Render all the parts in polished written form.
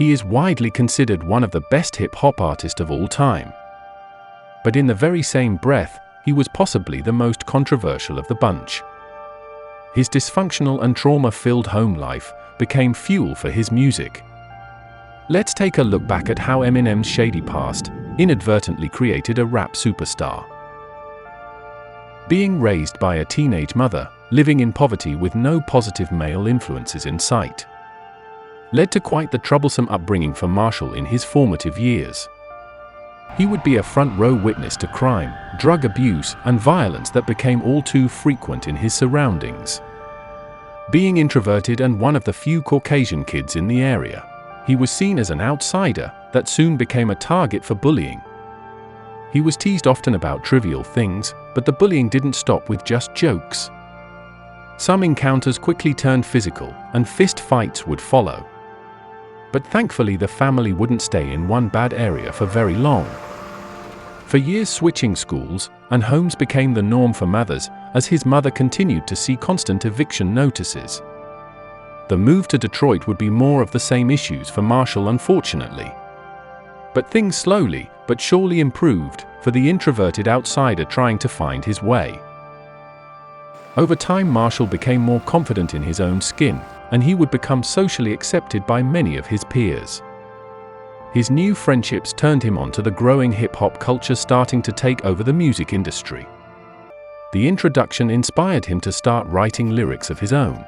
He is widely considered one of the best hip-hop artists of all time. But in the very same breath, he was possibly the most controversial of the bunch. His dysfunctional and trauma-filled home life became fuel for his music. Let's take a look back at how Eminem's shady past inadvertently created a rap superstar. Being raised by a teenage mother, living in poverty with no positive male influences in sight, led to quite the troublesome upbringing for Marshall in his formative years. He would be a front-row witness to crime, drug abuse, and violence that became all too frequent in his surroundings. Being introverted and one of the few Caucasian kids in the area, he was seen as an outsider that soon became a target for bullying. He was teased often about trivial things, but the bullying didn't stop with just jokes. Some encounters quickly turned physical, and fist fights would follow. But thankfully the family wouldn't stay in one bad area for very long. For years switching schools and homes became the norm for Mathers as his mother continued to see constant eviction notices. The move to Detroit would be more of the same issues for Marshall, unfortunately. But things slowly but surely improved for the introverted outsider trying to find his way. Over time, Marshall became more confident in his own skin, and he would become socially accepted by many of his peers. His new friendships turned him on to the growing hip-hop culture starting to take over the music industry. The introduction inspired him to start writing lyrics of his own.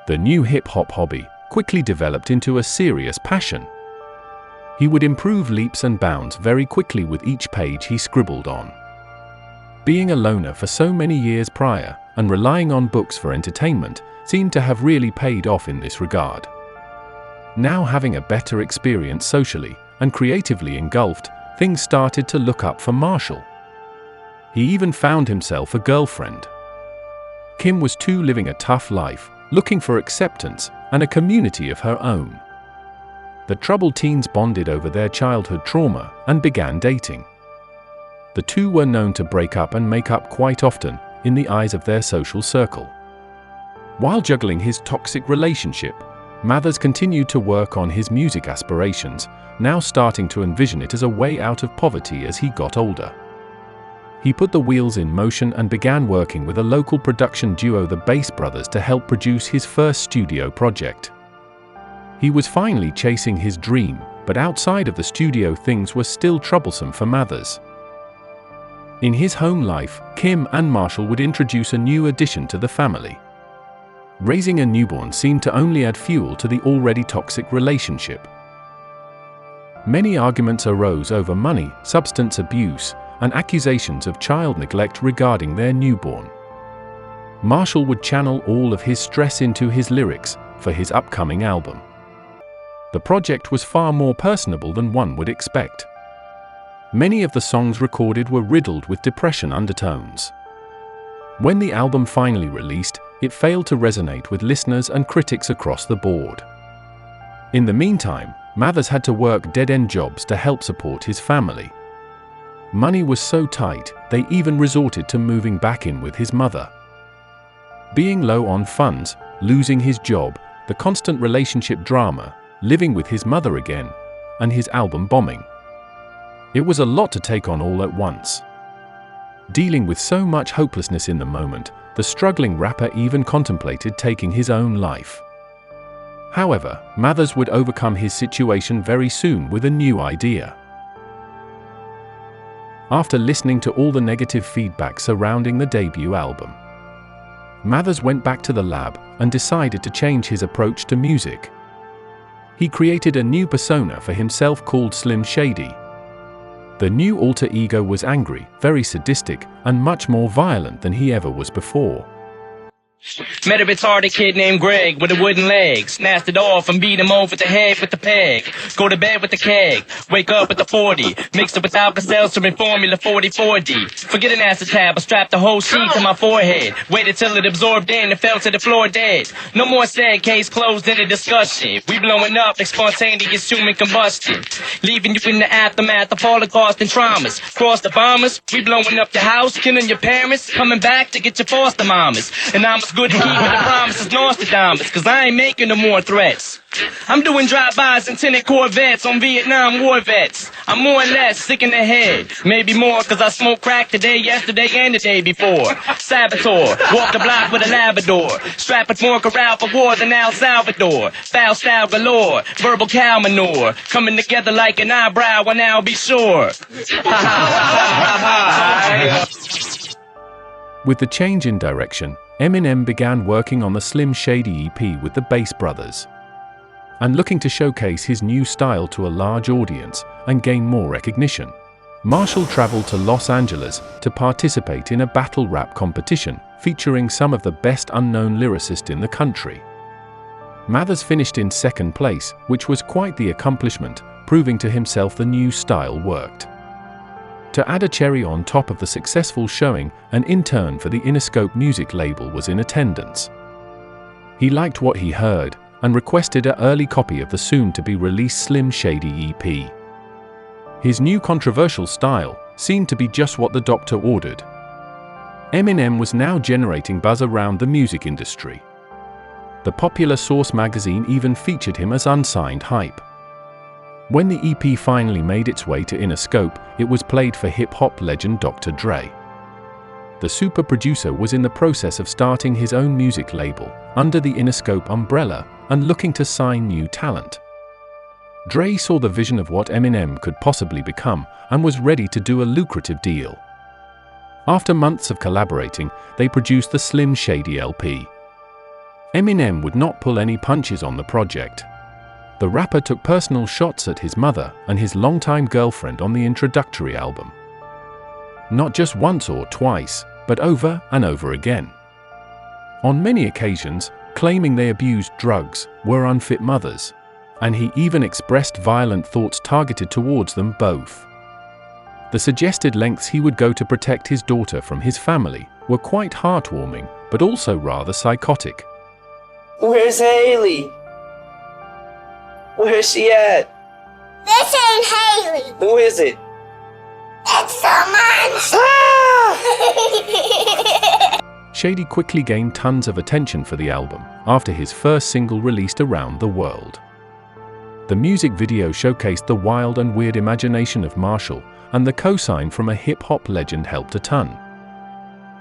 The new hip-hop hobby quickly developed into a serious passion. He would improve leaps and bounds very quickly with each page he scribbled on. Being a loner for so many years prior and relying on books for entertainment seemed to have really paid off in this regard. Now having a better experience socially and creatively engulfed, things started to look up for Marshall. He even found himself a girlfriend. Kim was too, living a tough life, looking for acceptance and a community of her own. The troubled teens bonded over their childhood trauma and began dating. The two were known to break up and make up quite often in the eyes of their social circle. While juggling his toxic relationship, Mathers continued to work on his music aspirations, now starting to envision it as a way out of poverty as he got older. He put the wheels in motion and began working with a local production duo, the Bass Brothers, to help produce his first studio project. He was finally chasing his dream, but outside of the studio things were still troublesome for Mathers. In his home life, Kim and Marshall would introduce a new addition to the family. Raising a newborn seemed to only add fuel to the already toxic relationship. Many arguments arose over money, substance abuse, and accusations of child neglect regarding their newborn. Marshall would channel all of his stress into his lyrics for his upcoming album. The project was far more personable than one would expect. Many of the songs recorded were riddled with depression undertones. When the album finally released, it failed to resonate with listeners and critics across the board. In the meantime, Mathers had to work dead-end jobs to help support his family. Money was so tight, they even resorted to moving back in with his mother. Being low on funds, losing his job, the constant relationship drama, living with his mother again, and his album bombing. It was a lot to take on all at once. Dealing with so much hopelessness in the moment, the struggling rapper even contemplated taking his own life. However, Mathers would overcome his situation very soon with a new idea. After listening to all the negative feedback surrounding the debut album, Mathers went back to the lab and decided to change his approach to music. He created a new persona for himself called Slim Shady. The new alter ego was angry, very sadistic, and much more violent than he ever was before. Met a retarded kid named Greg with a wooden leg. Snatched it off and beat him over the head with the peg. Go to bed with the keg. Wake up with the 40. Mixed it with Alka-Seltzer and Formula 44D. Forget an acid tab. I strapped the whole sheet to my forehead. Waited till it absorbed in and fell to the floor dead. No more said, case closed in a discussion. We blowing up like spontaneous human combustion. Leaving you in the aftermath of Holocaust and traumas. Cross the bombers. We blowing up your house, killing your parents. Coming back to get your foster mamas. And I'm good to keep the promises Nostradamus, cause I ain't making no more threats. I'm doing drive-bys and tinted Corvettes on Vietnam war vets. I'm more or less sick in the head. Maybe more cause I smoked crack today, yesterday, and the day before. Saboteur, walk the block with a Labrador. Strapping more corral for war than El Salvador. Foul style galore, verbal cow manure. Coming together like an eyebrow, and I'll be sure. With the change in direction, Eminem began working on the Slim Shady EP with the Bass Brothers, and looking to showcase his new style to a large audience and gain more recognition. Marshall traveled to Los Angeles to participate in a battle rap competition featuring some of the best unknown lyricists in the country. Mathers finished in second place, which was quite the accomplishment, proving to himself the new style worked. To add a cherry on top of the successful showing, an intern for the Interscope music label was in attendance. He liked what he heard and requested an early copy of the soon-to-be-released Slim Shady EP. His new controversial style seemed to be just what the doctor ordered. Eminem was now generating buzz around the music industry. The popular Source magazine even featured him as unsigned hype. When the EP finally made its way to Interscope, it was played for hip-hop legend Dr. Dre. The super producer was in the process of starting his own music label under the Interscope umbrella and looking to sign new talent. Dre saw the vision of what Eminem could possibly become and was ready to do a lucrative deal. After months of collaborating, they produced the Slim Shady LP. Eminem would not pull any punches on the project. The rapper took personal shots at his mother and his longtime girlfriend on the introductory album. Not just once or twice, but over and over again. On many occasions, claiming they abused drugs, were unfit mothers, and he even expressed violent thoughts targeted towards them both. The suggested lengths he would go to protect his daughter from his family were quite heartwarming, but also rather psychotic. Where's Haley? Where's she at? This ain't Haley. Who is it? It's someone. Shady quickly gained tons of attention for the album after his first single released around the world. The music video showcased the wild and weird imagination of Marshall, and the cosign from a hip-hop legend helped a ton.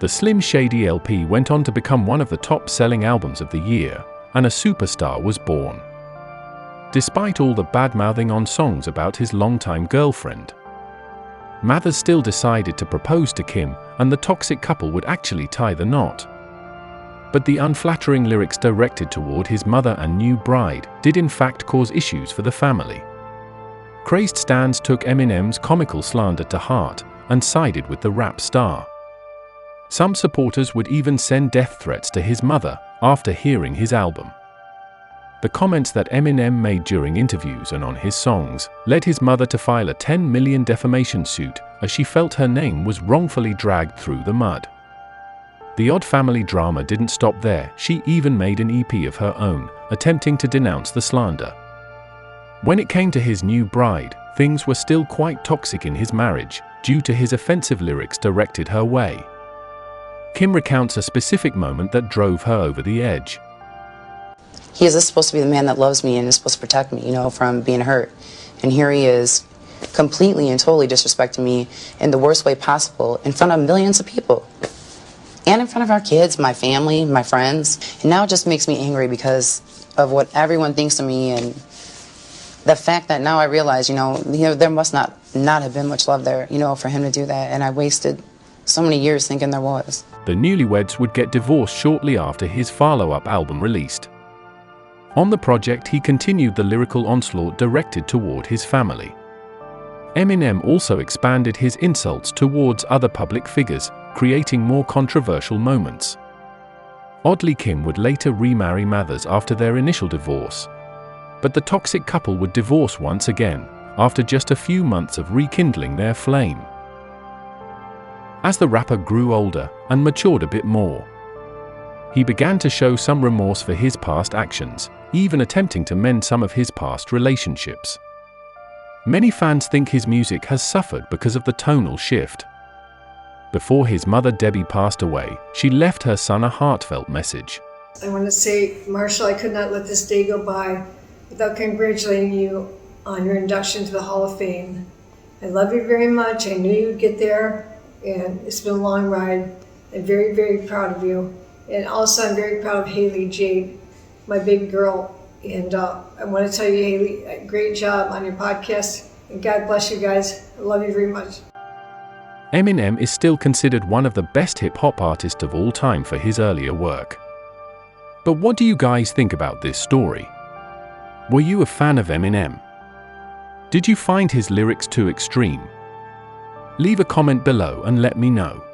The Slim Shady LP went on to become one of the top-selling albums of the year, and a superstar was born. Despite all the bad-mouthing on songs about his longtime girlfriend, Mathers still decided to propose to Kim, and the toxic couple would actually tie the knot. But the unflattering lyrics directed toward his mother and new bride did in fact cause issues for the family. Crazed stans took Eminem's comical slander to heart and sided with the rap star. Some supporters would even send death threats to his mother after hearing his album. The comments that Eminem made during interviews and on his songs led his mother to file a $10 million defamation suit as she felt her name was wrongfully dragged through the mud. The odd family drama didn't stop there. She even made an EP of her own, attempting to denounce the slander. When it came to his new bride, things were still quite toxic in his marriage due to his offensive lyrics directed her way. Kim recounts a specific moment that drove her over the edge. He is supposed to be the man that loves me and is supposed to protect me, from being hurt. And here he is, completely and totally disrespecting me in the worst way possible in front of millions of people. And in front of our kids, my family, my friends. And now it just makes me angry because of what everyone thinks of me and the fact that now I realize, there must not have been much love there, for him to do that. And I wasted so many years thinking there was. The newlyweds would get divorced shortly after his follow-up album released. On the project, he continued the lyrical onslaught directed toward his family. Eminem also expanded his insults towards other public figures, creating more controversial moments. Oddly, Kim would later remarry Mathers after their initial divorce. But the toxic couple would divorce once again, after just a few months of rekindling their flame. As the rapper grew older and matured a bit more, he began to show some remorse for his past actions, even attempting to mend some of his past relationships. Many fans think his music has suffered because of the tonal shift. Before his mother Debbie passed away, she left her son a heartfelt message. I want to say, Marshall, I could not let this day go by without congratulating you on your induction to the Hall of Fame. I love you very much. I knew you'd get there, and it's been a long ride. I'm very, very proud of you. And also, I'm very proud of Haley Jade, my baby girl. And I want to tell you, Haley, great job on your podcast. And God bless you guys. I love you very much. Eminem is still considered one of the best hip-hop artists of all time for his earlier work. But what do you guys think about this story? Were you a fan of Eminem? Did you find his lyrics too extreme? Leave a comment below and let me know.